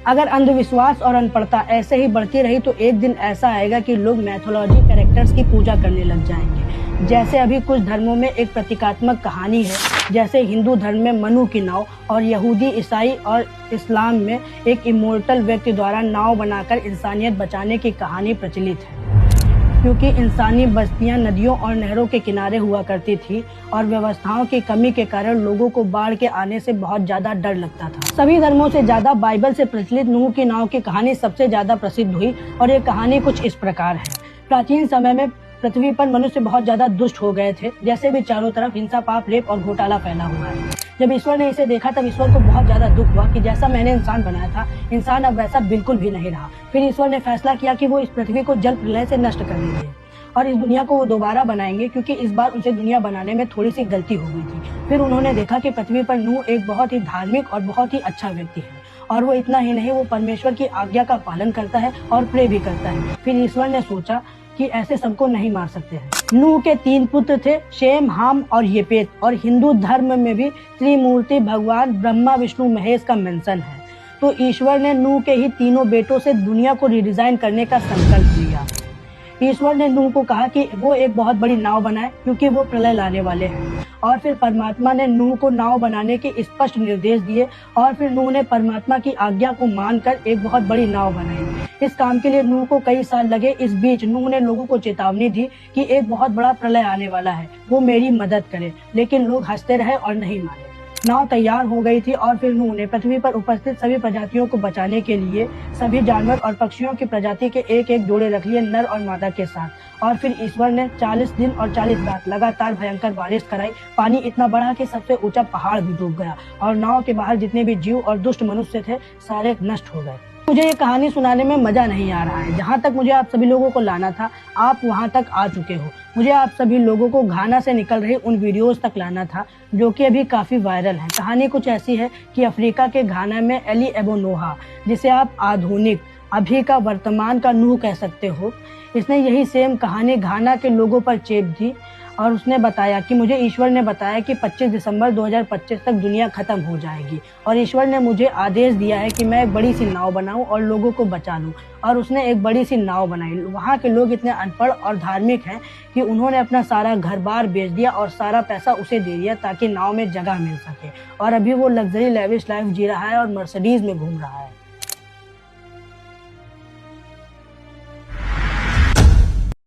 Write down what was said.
अगर अंधविश्वास और अनपढ़ता ऐसे ही बढ़ती रही तो एक दिन ऐसा आएगा कि लोग मैथोलॉजी कैरेक्टर्स की पूजा करने लग जाएंगे। जैसे अभी कुछ धर्मों में एक प्रतीकात्मक कहानी है, जैसे हिंदू धर्म में मनु की नाव और यहूदी, ईसाई और इस्लाम में एक इमोर्टल व्यक्ति द्वारा नाव बनाकर इंसानियत बचाने की कहानी प्रचलित है। क्योंकि इंसानी बस्तियां नदियों और नहरों के किनारे हुआ करती थी और व्यवस्थाओं की कमी के कारण लोगों को बाढ़ के आने से बहुत ज्यादा डर लगता था। सभी धर्मों से ज्यादा बाइबल से प्रचलित नूह की नाव की कहानी सबसे ज्यादा प्रसिद्ध हुई और ये कहानी कुछ इस प्रकार है। प्राचीन समय में पृथ्वी पर मनुष्य बहुत ज्यादा दुष्ट हो गए थे। जैसे भी चारों तरफ हिंसा, पाप, रेप और घोटाला फैला हुआ है। जब ईश्वर ने इसे देखा तब ईश्वर को बहुत ज्यादा दुख हुआ कि जैसा मैंने इंसान बनाया था, इंसान अब वैसा बिल्कुल भी नहीं रहा। फिर ईश्वर ने फैसला किया कि वो इस पृथ्वी को जल प्रलय से नष्ट कर देंगे और इस दुनिया को वो दोबारा बनाएंगे, क्योंकि इस बार उनसे दुनिया बनाने में थोड़ी सी गलती हो गई थी। फिर उन्होंने देखा कि पृथ्वी पर नूह एक बहुत ही धार्मिक और बहुत ही अच्छा व्यक्ति है और वो इतना ही नहीं, वो परमेश्वर की आज्ञा का पालन करता है और प्रे भी करता है। फिर ईश्वर ने सोचा कि ऐसे सबको नहीं मार सकते हैं। नूह के 3 पुत्र थे, शेम, हाम और येपेत, और हिंदू धर्म में भी त्रिमूर्ति भगवान ब्रह्मा, विष्णु, महेश का मेंशन है। तो ईश्वर ने नूह के ही तीनों बेटों से दुनिया को रिडिजाइन करने का संकल्प लिया। ईश्वर ने नूह को कहा कि वो एक बहुत बड़ी नाव बनाए, क्योंकि वो प्रलय लाने वाले हैं। और फिर परमात्मा ने नूह को नाव बनाने के स्पष्ट निर्देश दिए और फिर नूह ने परमात्मा की आज्ञा को मानकर एक बहुत बड़ी नाव बनाई। इस काम के लिए नूह को कई साल लगे। इस बीच नूह ने लोगों को चेतावनी दी कि एक बहुत बड़ा प्रलय आने वाला है, वो मेरी मदद करे। लेकिन लोग हंसते रहे और नहीं माने। नाव तैयार हो गई थी और फिर नूह ने पृथ्वी पर उपस्थित सभी प्रजातियों को बचाने के लिए सभी जानवर और पक्षियों की प्रजाति के एक एक जोड़े रख लिए, नर और मादा के साथ। और फिर ईश्वर ने 40 दिन और 40 रात लगातार भयंकर बारिश कराई। पानी इतना बढ़ा कि सबसे ऊंचा पहाड़ भी डूब गया और नाव के बाहर जितने भी जीव और दुष्ट मनुष्य थे सारे नष्ट हो गए। मुझे ये कहानी सुनाने में मजा नहीं आ रहा है। जहाँ तक मुझे आप सभी लोगों को लाना था, आप वहाँ तक आ चुके हो। मुझे आप सभी लोगों को घाना से निकल रही उन वीडियोस तक लाना था जो कि अभी काफी वायरल है। कहानी कुछ ऐसी है कि अफ्रीका के घाना में एली एबो नोहा, जिसे आप आधुनिक अभी का वर्तमान का नूह कह सकते हो, इसने यही सेम कहानी घाना के लोगों पर चेप दी और उसने बताया कि मुझे ईश्वर ने बताया कि 25 दिसंबर 2025 तक दुनिया खत्म हो जाएगी और ईश्वर ने मुझे आदेश दिया है कि मैं एक बड़ी सी नाव बनाऊं और लोगों को बचा लूं। और उसने एक बड़ी सी नाव बनाई। वहाँ के लोग इतने अनपढ़ और धार्मिक हैं कि उन्होंने अपना सारा घर बार बेच दिया और सारा पैसा उसे दे दिया ताकि नाव में जगह मिल सके। और अभी वो लग्जरी लेविश लाइफ जी रहा है और मर्सिडीज में घूम रहा है।